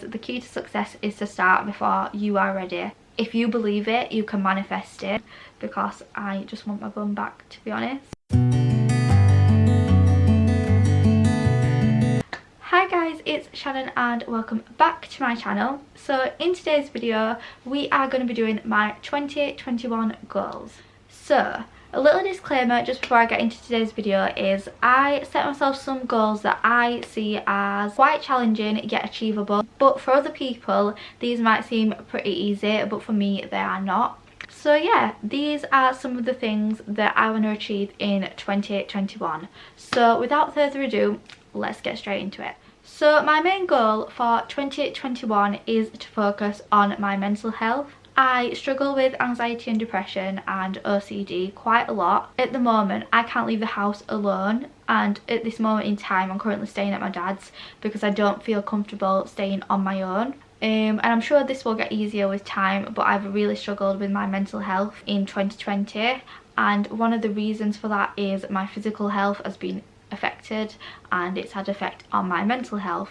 The key to success is to start before you are ready. If you believe it, you can manifest it, because I just want my bum back, to be honest. Hi guys, it's Shannon and welcome back to my channel. So in today's video we are going to be doing my 2021 goals. So a little disclaimer just before I get into today's video is I set myself some goals that I see as quite challenging yet achievable, but for other people these might seem pretty easy, but for me they are not. So yeah, these are some of the things that I want to achieve in 2021. So without further ado, let's get straight into it. So my main goal for 2021 is to focus on my mental health. I struggle with anxiety and depression and OCD quite a lot. At the moment I can't leave the house alone, and at this moment in time I'm currently staying at my dad's because I don't feel comfortable staying on my own. And I'm sure this will get easier with time, but I've really struggled with my mental health in 2020, and one of the reasons for that is my physical health has been affected and it's had effect on my mental health,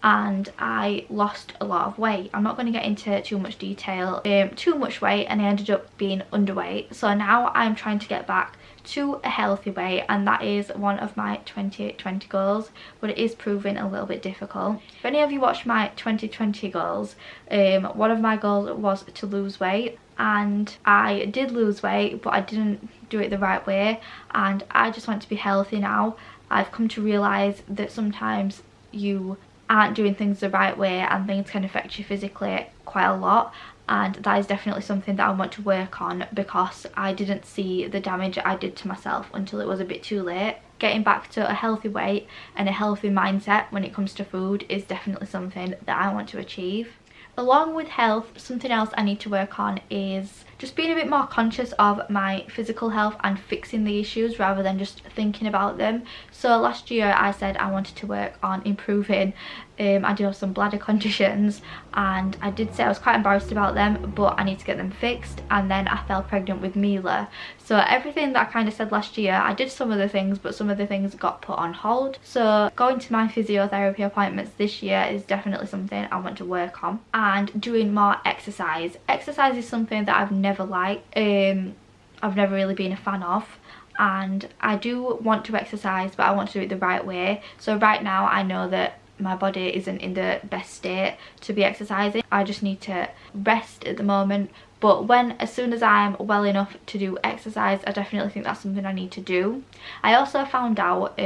and I lost a lot of weight. I'm not going to get into too much detail, too much weight, and I ended up being underweight. So now I'm trying to get back to a healthy weight, and that is one of my 2020 goals, but it is proving a little bit difficult. If any of you watched my 2020 goals, one of my goals was to lose weight, and I did lose weight, but I didn't do it the right way, and I just want to be healthy now. I've come to realise that sometimes you aren't doing things the right way and things can affect you physically quite a lot, and that is definitely something that I want to work on, because I didn't see the damage I did to myself until it was a bit too late. Getting back to a healthy weight and a healthy mindset when it comes to food is definitely something that I want to achieve. Along with health, something else I need to work on is just being a bit more conscious of my physical health and fixing the issues rather than just thinking about them. So last year I said I wanted to work on improving. I do have some bladder conditions, and I did say I was quite embarrassed about them, but I need to get them fixed, and then I fell pregnant with Mila. So everything that I kind of said last year, I did some of the things, but some of the things got put on hold. So going to my physiotherapy appointments this year is definitely something I want to work on, and doing more exercise. Exercise is something that I've never liked. I've never really been a fan of, and I do want to exercise, but I want to do it the right way. So right now I know that my body isn't in the best state to be exercising. I just need to rest at the moment, but as soon as I'm well enough to do exercise, I definitely think that's something I need to do. I also found out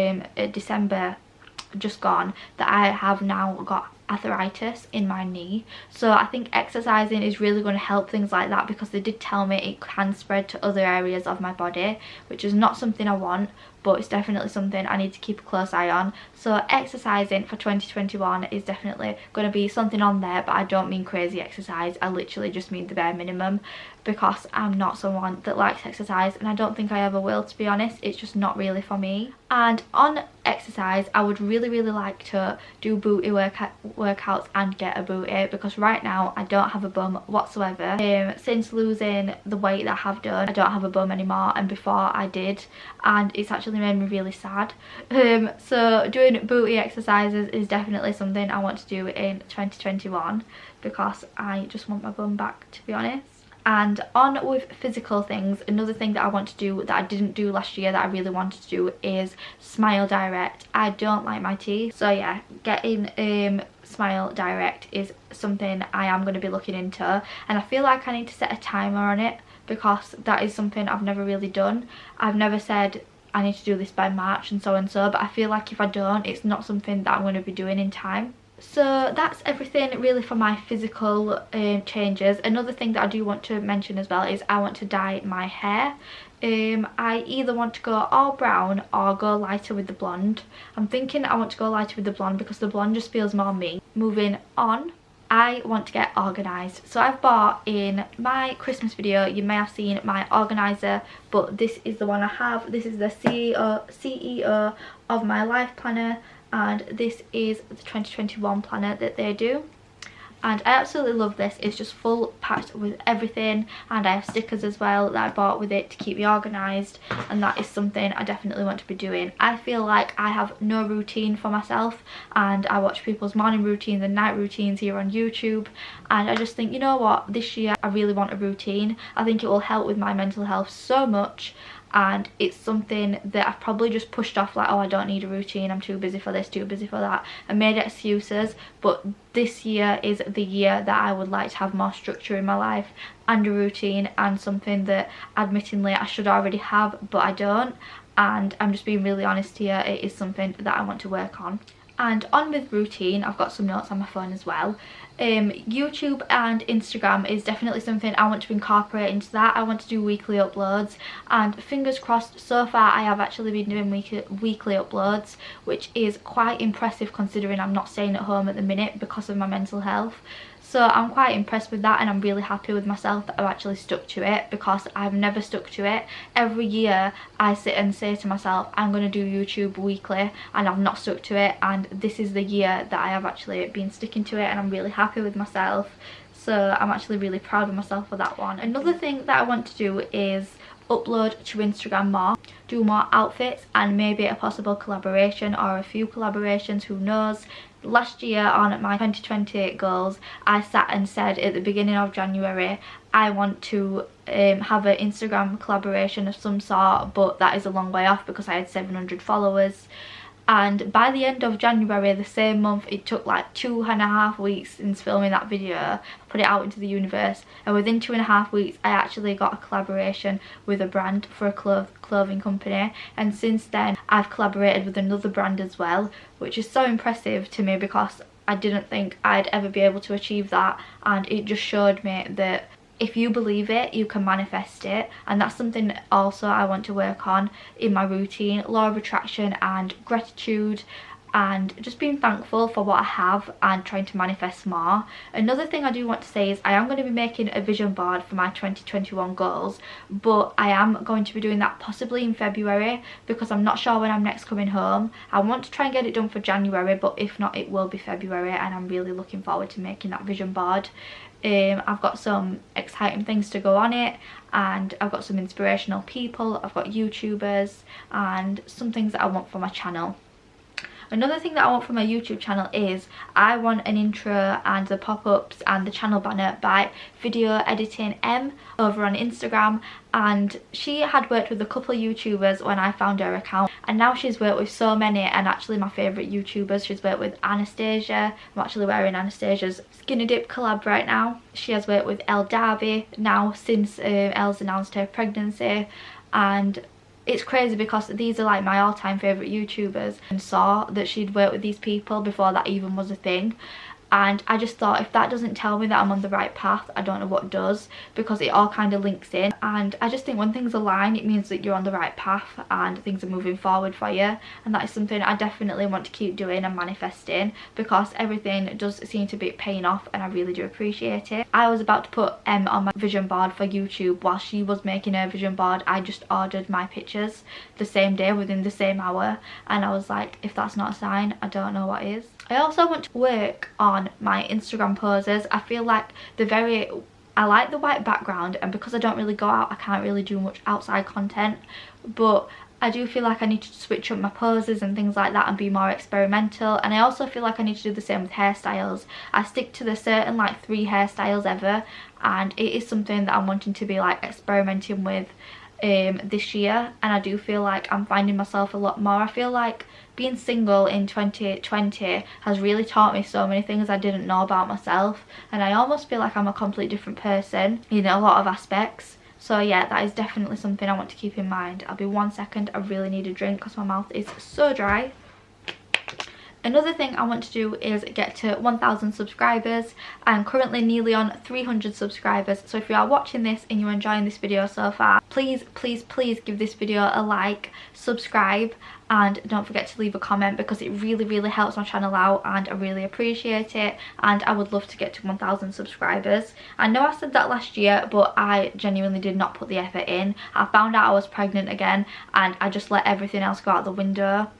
December just gone that I have now got arthritis in my knee, so I think exercising is really going to help things like that, because they did tell me it can spread to other areas of my body, which is not something I want, but it's definitely something I need to keep a close eye on. So exercising for 2021 is definitely going to be something on there, but I don't mean crazy exercise, I literally just mean the bare minimum, because I'm not someone that likes exercise, and I don't think I ever will, to be honest. It's just not really for me. And on exercise, I would really like to do booty workouts and get a booty, because right now I don't have a bum whatsoever. Since losing the weight that I have done, I don't have a bum anymore, and before I did, and it's actually made me really sad. So doing booty exercises is definitely something I want to do in 2021, because I just want my bum back, to be honest. And on with physical things, another thing that I want to do that I didn't do last year that I really wanted to do is smile direct. I don't like my teeth, so yeah, getting smile direct is something I am going to be looking into, and I feel like I need to set a timer on it, because that is something I've never really done. I've never said I need to do this by March and so, but I feel like if I don't, it's not something that I'm going to be doing in time. So that's everything really for my physical changes. Another thing that I do want to mention as well is I want to dye my hair. I either want to go all brown or go lighter with the blonde. I'm thinking I want to go lighter with the blonde because the blonde just feels more me. Moving on, I want to get organised. So I've bought, in my Christmas video you may have seen my organiser, but this is the one I have. This is the CEO of my life planner, and this is the 2021 planner that they do. and I absolutely love this. It's just full packed with everything, and I have stickers as well that I bought with it to keep me organised, and that is something I definitely want to be doing. I feel like I have no routine for myself, and I watch people's morning routines and night routines here on YouTube, and I just think, you know what, this year I really want a routine. I think it will help with my mental health so much, and it's something that I've probably just pushed off, like, oh, I don't need a routine, I'm too busy for this, too busy for that, and made excuses. But this year is the year that I would like to have more structure in my life and a routine, and something that admittingly I should already have but I don't, and I'm just being really honest here, it is something that I want to work on. And on with routine, I've got some notes on my phone as well. YouTube and Instagram is definitely something I want to incorporate into that. I want to do weekly uploads, and fingers crossed, so far I have actually been doing weekly uploads, which is quite impressive considering I'm not staying at home at the minute because of my mental health. So I'm quite impressed with that, and I'm really happy with myself that I've actually stuck to it, because I've never stuck to it. Every year I sit and say to myself, I'm going to do YouTube weekly, and I've not stuck to it, and this is the year that I have actually been sticking to it, and I'm really happy with myself. So I'm actually really proud of myself for that one. Another thing that I want to do is upload to Instagram more, do more outfits, and maybe a possible collaboration or a few collaborations, who knows. Last year on my 2020 goals, I sat and said at the beginning of January I want to have an Instagram collaboration of some sort, but that is a long way off because I had 700 followers. And by the end of January, the same month, it took like 2.5 weeks since filming that video, I put it out into the universe, and within 2.5 weeks I actually got a collaboration with a brand for a clothing company, and since then I've collaborated with another brand as well, which is so impressive to me because I didn't think I'd ever be able to achieve that, and it just showed me that if you believe it, you can manifest it. And that's something also I want to work on in my routine: law of attraction and gratitude, and just being thankful for what I have and trying to manifest more. Another thing I do want to say is I am going to be making a vision board for my 2021 goals, but I am going to be doing that possibly in February because I'm not sure when I'm next coming home. I want to try and get it done for January, but if not, it will be February, and I'm really looking forward to making that vision board. I've got some exciting things to go on it, and I've got some inspirational people, I've got YouTubers, and some things that I want for my channel. Another thing that I want for my YouTube channel is I want an intro and the pop-ups and the channel banner by Video Editing M over on Instagram, and she had worked with a couple of YouTubers when I found her account, and now she's worked with so many, and actually my favourite YouTubers. She's worked with Anastasia. I'm actually wearing Anastasia's Skinny Dip collab right now. She has worked with Elle Darby now since Elle's announced her pregnancy, and it's crazy because these are like my all-time favourite YouTubers, and saw that she'd worked with these people before that even was a thing. And I just thought, if that doesn't tell me that I'm on the right path, I don't know what does, because it all kind of links in. And I just think when things align, it means that you're on the right path and things are moving forward for you, and that is something I definitely want to keep doing and manifesting, because everything does seem to be paying off and I really do appreciate it. I was about to put M on my vision board for YouTube. While she was making her vision board, I just ordered my pictures the same day, within the same hour, and I was like, if that's not a sign, I don't know what is. I also want to work on my Instagram poses. I feel like I like the white background, and because I don't really go out, I can't really do much outside content, but I do feel like I need to switch up my poses and things like that and be more experimental. And I also feel like I need to do the same with hairstyles. I stick to the certain like 3 hairstyles ever, and it is something that I'm wanting to be like experimenting with this year, and I do feel like I'm finding myself a lot more. I feel like being single in 2020 has really taught me so many things I didn't know about myself, and I almost feel like I'm a completely different person in a lot of aspects. So yeah, that is definitely something I want to keep in mind. I'll be 1 second, I really need a drink because my mouth is so dry. Another thing I want to do is get to 1,000 subscribers. I'm currently nearly on 300 subscribers, so if you are watching this and you're enjoying this video so far, please give this video a like, subscribe, and don't forget to leave a comment, because it really helps my channel out and I really appreciate it, and I would love to get to 1,000 subscribers. I know I said that last year, but I genuinely did not put the effort in. I found out I was pregnant again and I just let everything else go out the window.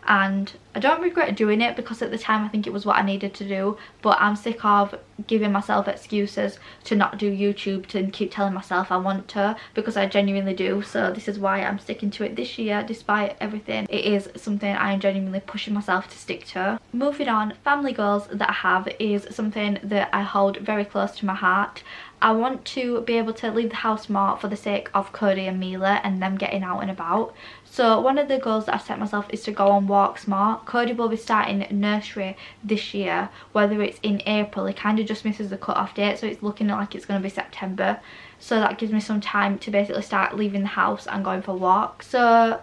And I don't regret doing it, because at the time I think it was what I needed to do, but I'm sick of giving myself excuses to not do YouTube, to keep telling myself I want to, because I genuinely do. So this is why I'm sticking to it this year despite everything. It is something I am genuinely pushing myself to stick to. Moving on, family goals that I have is something that I hold very close to my heart. I want to be able to leave the house more for the sake of Cody and Mila and them getting out and about. So one of the goals that I've set myself is to go on walks more. Cody will be starting nursery this year, whether it's in April. He kind of just misses the cut-off date, so it's looking like it's going to be September. So that gives me some time to basically start leaving the house and going for walks. So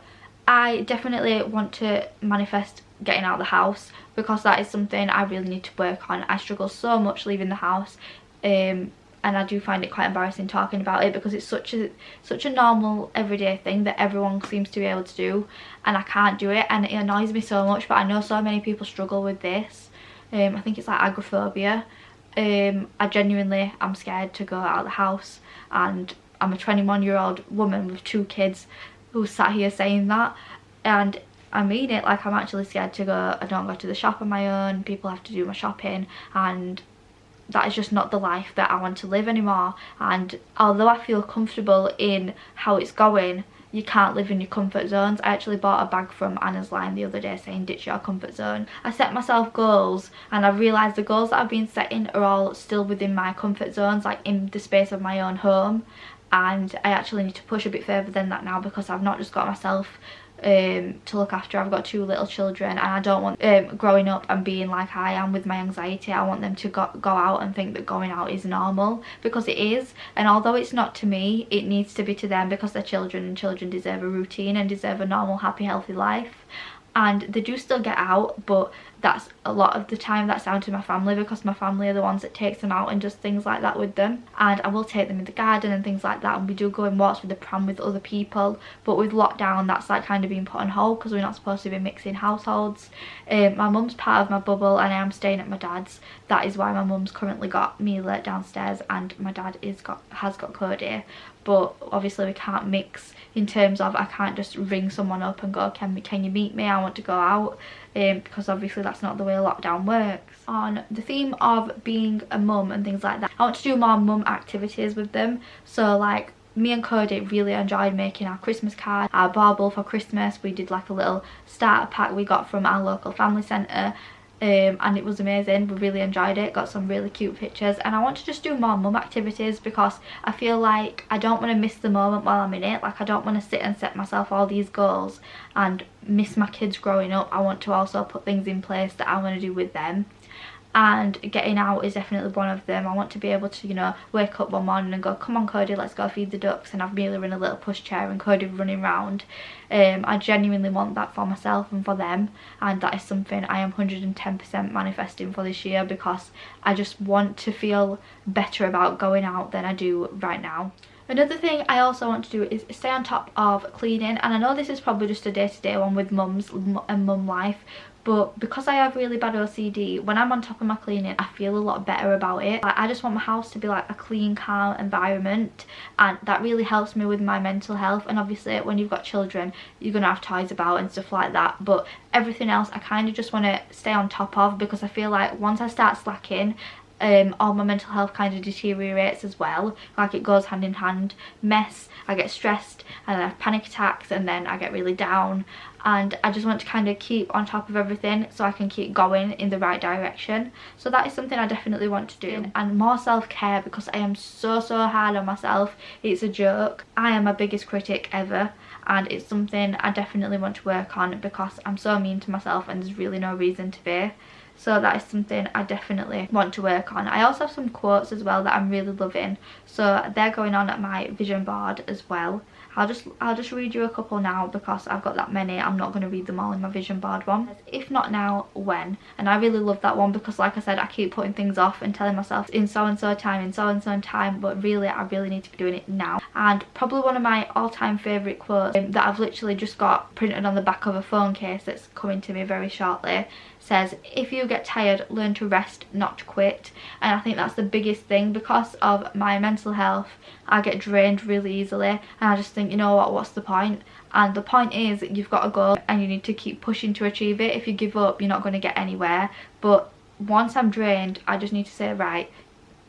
I definitely want to manifest getting out of the house, because that is something I really need to work on. I struggle so much leaving the house. And I do find it quite embarrassing talking about it, because it's such a normal everyday thing that everyone seems to be able to do, and I can't do it, and it annoys me so much. But I know so many people struggle with this. I think it's like agoraphobia. I genuinely am scared to go out of the house, and I'm a 21-year-old woman with 2 kids who's sat here saying that, and I mean it. Like, I'm actually scared to go. I don't go to the shop on my own. People have to do my shopping, and that is just not the life that I want to live anymore. And although I feel comfortable in how it's going, you can't live in your comfort zones. I actually bought a bag from Anna's Line the other day saying ditch your comfort zone. I set myself goals, and I've realised the goals that I've been setting are all still within my comfort zones, like in the space of my own home. And I actually need to push a bit further than that now, because I've not just got myself to look after. I've got 2 little children, and I don't want growing up and being like I am with my anxiety. I want them to go out and think that going out is normal, because it is. And although it's not to me, it needs to be to them, because they're children, and children deserve a routine and deserve a normal, happy, healthy life. And they do still get out, but that's a lot of the time that's down to my family, because my family are the ones that takes them out and does things like that with them. And I will take them in the garden and things like that, and we do go on walks with the pram with other people. But with lockdown, that's like kind of being put on hold, because we're not supposed to be mixing households. My mum's part of my bubble, and I am staying at my dad's. That is why my mum's currently got Mila downstairs, and my dad has got Cody. But obviously we can't mix, in terms of I can't just ring someone up and go, can you meet me, I want to go out, because obviously that's not the way lockdown works. On the theme of being a mum and things like that, I want to do more mum activities with them. So like, me and Cody really enjoyed making our Christmas card, our bauble for Christmas. We did like a little starter pack we got from our local family centre. And it was amazing. We really enjoyed it, got some really cute pictures, and I want to just do more mum activities, because I feel like I don't want to miss the moment while I'm in it. Like, I don't want to sit and set myself all these goals and miss my kids growing up. I want to also put things in place that I want to do with them, and getting out is definitely one of them. I want to be able to, you know, wake up one morning and go, come on Cody, let's go feed the ducks, and have Mila in a little pushchair and Cody running around. I genuinely want that for myself and for them, and that is something I am 110% manifesting for this year, because I just want to feel better about going out than I do right now. Another thing I also want to do is stay on top of cleaning, and I know this is probably just a day-to-day one with mums and mum life, but because I have really bad OCD, when I'm on top of my cleaning, I feel a lot better about it. Like, I just want my house to be like a clean, calm environment, and that really helps me with my mental health. And obviously when you've got children, you're gonna have toys about and stuff like that, but everything else I kind of just want to stay on top of, because I feel like once I start slacking, all my mental health kind of deteriorates as well. Like, it goes hand in hand. Mess, I get stressed, and I have panic attacks, and then I get really down, and I just want to kind of keep on top of everything so I can keep going in the right direction. So that is something I definitely want to do. And more self-care, because I am so hard on myself, it's a joke. I am my biggest critic ever, and it's something I definitely want to work on, because I'm so mean to myself and there's really no reason to be. So that is something I definitely want to work on. I also have some quotes as well that I'm really loving, so they're going on at my vision board as well. I'll just read you a couple now, because I've got that many. I'm not going to read them all in my vision board one. If not now, when? And I really love that one, because like I said, I keep putting things off and telling myself in so and so time, but really I really need to be doing it now. And probably one of my all-time favourite quotes that I've literally just got printed on the back of a phone case that's coming to me very shortly says, if you get tired, learn to rest, not to quit. And I think that's the biggest thing. Because of my mental health, I get drained really easily, and I just think, you know what, what's the point? And the point is, you've got a goal and you need to keep pushing to achieve it. If you give up, you're not going to get anywhere. But once I'm drained, I just need to say, right,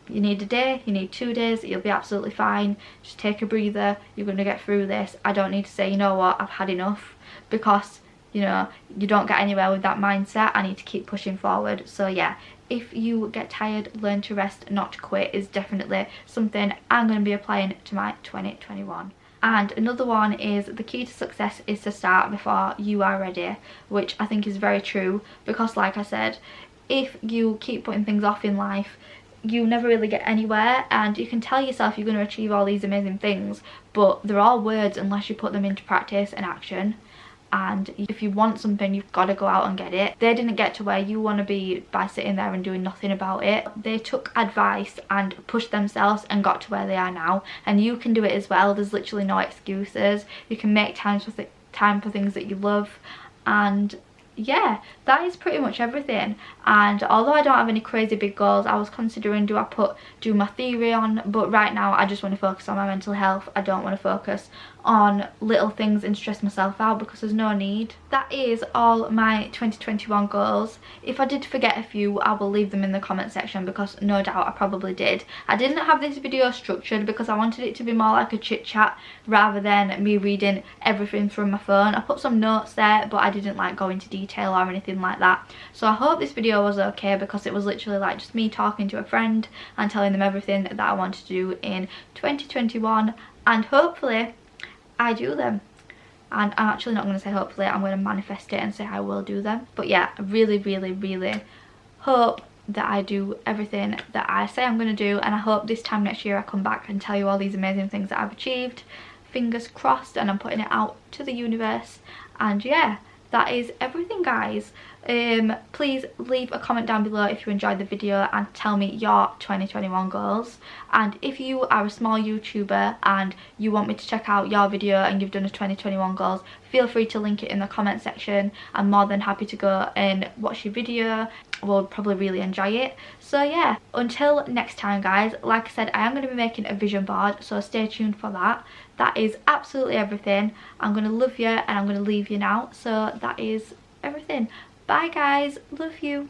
You need a day, you need 2 days, you'll be absolutely fine. Just take a breather, you're going to get through this. I don't need to say, you know what, I've had enough, because, you know, you don't get anywhere with that mindset. I need to keep pushing forward. So yeah, if you get tired, learn to rest, not to quit is definitely something I'm going to be applying to my 2021. And another one is, the key to success is to start before you are ready, which I think is very true, because like I said, if you keep putting things off in life, you never really get anywhere. And you can tell yourself you're going to achieve all these amazing things, but they're all words unless you put them into practice and action. And if you want something, you've got to go out and get it. They didn't get to where you want to be by sitting there and doing nothing about it. They took advice and pushed themselves and got to where they are now, and you can do it as well. There's literally no excuses. You can make time for things that you love. And yeah, that is pretty much everything. And although I don't have any crazy big goals, I was considering, do I do my theory on, but right now I just want to focus on my mental health. I don't want to focus on little things and stress myself out, because there's no need. That is all my 2021 goals. If I did forget a few, I will leave them in the comment section, because no doubt I probably did. I didn't have this video structured because I wanted it to be more like a chit chat rather than me reading everything from my phone. I put some notes there, but I didn't like go into detail or anything like that. So I hope this video was okay, because it was literally like just me talking to a friend and telling them everything that I wanted to do in 2021, and hopefully I do them. And I'm actually not going to say hopefully, I'm going to manifest it and say I will do them. But yeah, I really, really, really hope that I do everything that I say I'm going to do, and I hope this time next year I come back and tell you all these amazing things that I've achieved. Fingers crossed, and I'm putting it out to the universe. And yeah, that is everything, guys. Please leave a comment down below if you enjoyed the video and tell me your 2021 goals. And if you are a small YouTuber and you want me to check out your video and you've done a 2021 goals, feel free to link it in the comment section. I'm more than happy to go and watch your video. We'll probably really enjoy it. So yeah, until next time, guys, like I said, I am going to be making a vision board, so stay tuned for that. That is absolutely everything. I'm going to love you and I'm going to leave you now. So that is everything. Bye guys, love you.